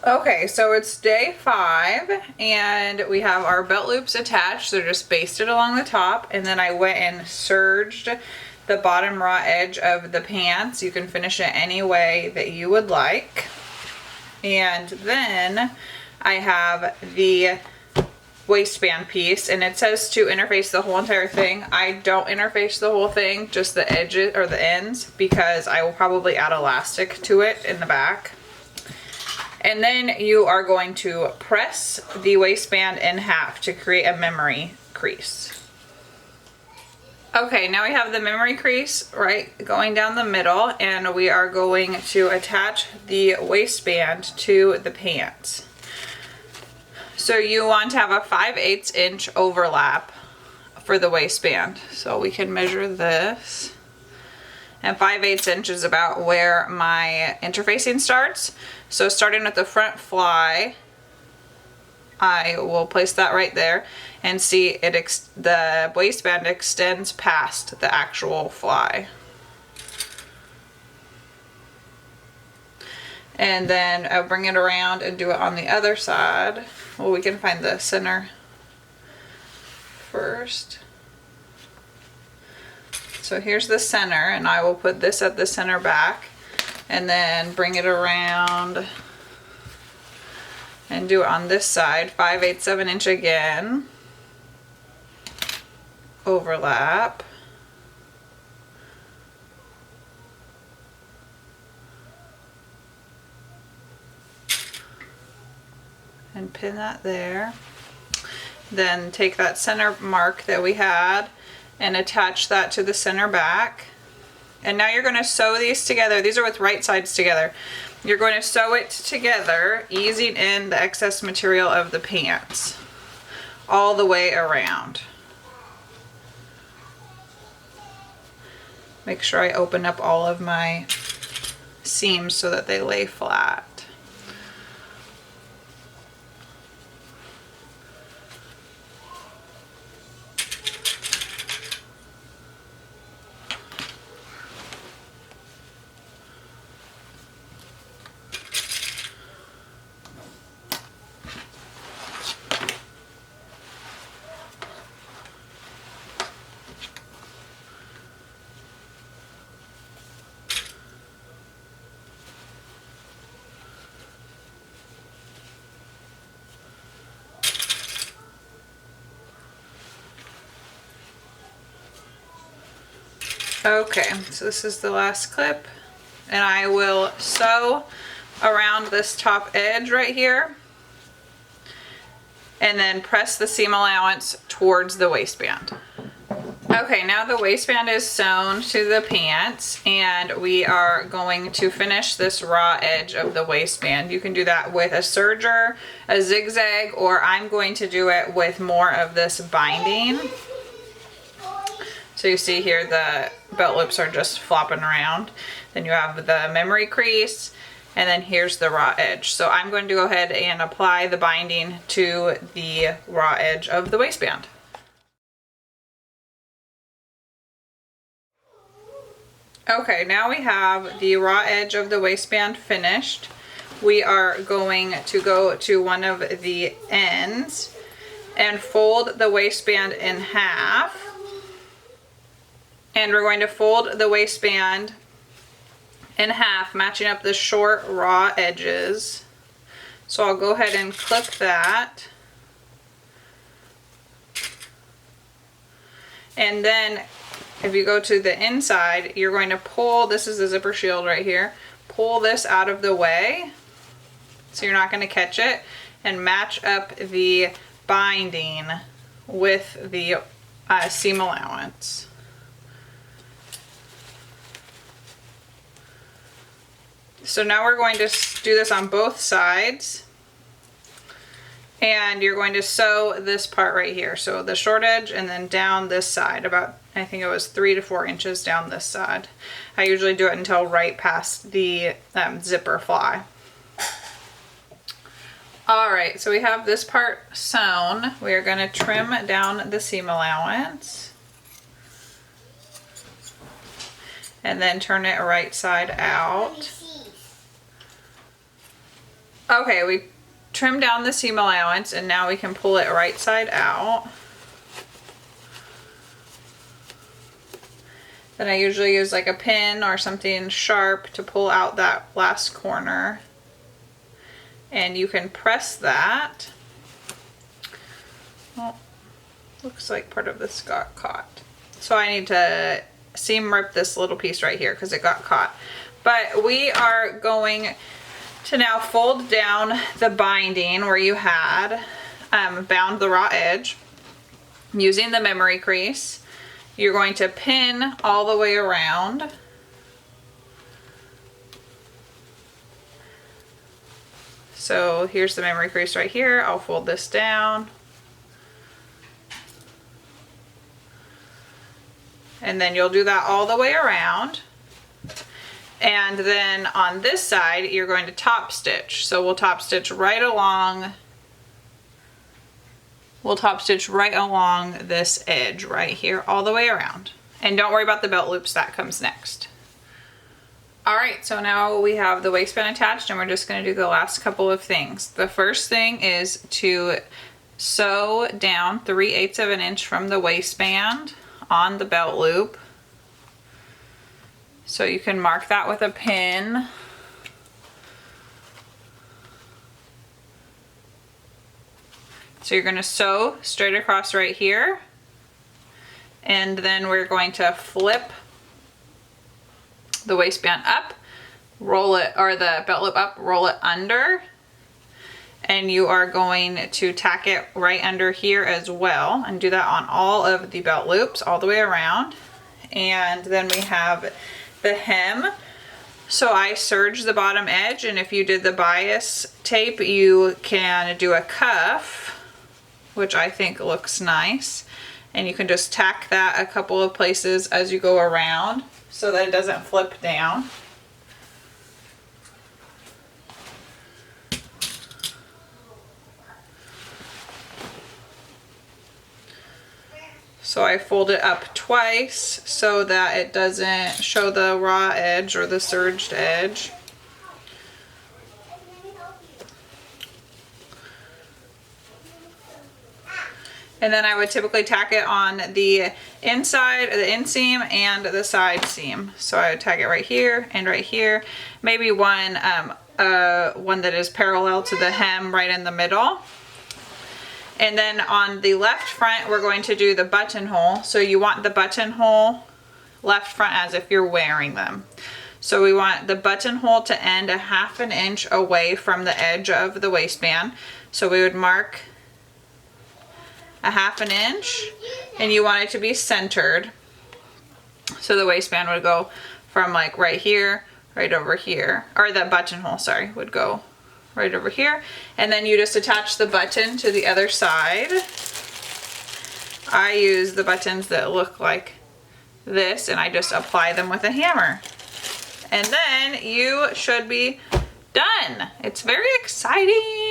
Okay, so it's day 5 and we have our belt loops attached. They're just basted along the top, and then I went and serged the bottom raw edge of the pants. You can finish it any way that you would like. And then I have the waistband piece, and it says to interface the whole entire thing. I don't interface the whole thing, just the edges or the ends, because I will probably add elastic to it in the back. And then you are going to press the waistband in half to create a memory crease. Okay, now we have the memory crease right going down the middle, and we are going to attach the waistband to the pants. So you want to have a 5/8 inch overlap for the waistband. So we can measure this. And 5/8 inch is about where my interfacing starts. So starting at the front fly, I will place that right there and see the waistband extends past the actual fly. And then I'll bring it around and do it on the other side. Well, we can find the center first. So here's the center, and I will put this at the center back and then bring it around and do it on this side. 5/8 inch again. Overlap. And pin that there. Then take that center mark that we had and attach that to the center back. And now you're going to sew these together. These are with right sides together. You're going to sew it together, easing in the excess material of the pants all the way around. Make sure I open up all of my seams so that they lay flat. Okay, so this is the last clip, and I will sew around this top edge right here and then press the seam allowance towards the waistband. Okay, now the waistband is sewn to the pants, and we are going to finish this raw edge of the waistband. You can do that with a serger, a zigzag, or I'm going to do it with more of this binding. So you see here the belt loops are just flopping around. Then you have the memory crease, and then here's the raw edge. So I'm going to go ahead and apply the binding to the raw edge of the waistband. Okay, now we have the raw edge of the waistband finished. We are going to go to one of the ends and fold the waistband in half. And we're going to fold the waistband in half, matching up the short raw edges. So I'll go ahead and clip that. And then if you go to the inside, you're going to pull, this is the zipper shield right here, pull this out of the way so you're not going to catch it, and match up the binding with the seam allowance. So now we're going to do this on both sides, and you're going to sew this part right here. So the short edge and then down this side, about, I think it was 3 to 4 inches down this side. I usually do it until right past the zipper fly. All right, so we have this part sewn. We are going to trim down the seam allowance and then turn it right side out. Okay, we trimmed down the seam allowance and now we can pull it right side out. Then I usually use like a pin or something sharp to pull out that last corner. And you can press that. Well, looks like part of this got caught. So I need to seam rip this little piece right here because it got caught. But we are going to now fold down the binding where you had bound the raw edge using the memory crease. You're going to pin all the way around. So here's the memory crease right here. I'll fold this down. And then you'll do that all the way around. And then on this side, you're going to top stitch. So we'll top stitch right along. We'll top stitch right along this edge right here all the way around. And don't worry about the belt loops, that comes next. All right, so now we have the waistband attached and we're just gonna do the last couple of things. The first thing is to sew down 3/8 of an inch from the waistband on the belt loop. So you can mark that with a pin. So you're gonna sew straight across right here. And then we're going to flip the waistband up, roll it, or the belt loop up, roll it under. And you are going to tack it right under here as well and do that on all of the belt loops all the way around. And then we have the hem. So I serged the bottom edge, and if you did the bias tape, you can do a cuff, which I think looks nice. And you can just tack that a couple of places as you go around so that it doesn't flip down. So I fold it up twice so that it doesn't show the raw edge or the serged edge. And then I would typically tack it on the inside, the inseam and the side seam. So I would tack it right here and right here. Maybe one that is parallel to the hem right in the middle. And then on the left front, we're going to do the buttonhole. So you want the buttonhole left front as if you're wearing them. So we want the buttonhole to end 1/2 inch away from the edge of the waistband. So we would mark 1/2 inch, and you want it to be centered. So the waistband would go from like right here, right over here, or the buttonhole, sorry, would go right over here. And then you just attach the button to the other side. I use the buttons that look like this, and I just apply them with a hammer. And then you should be done. It's very exciting.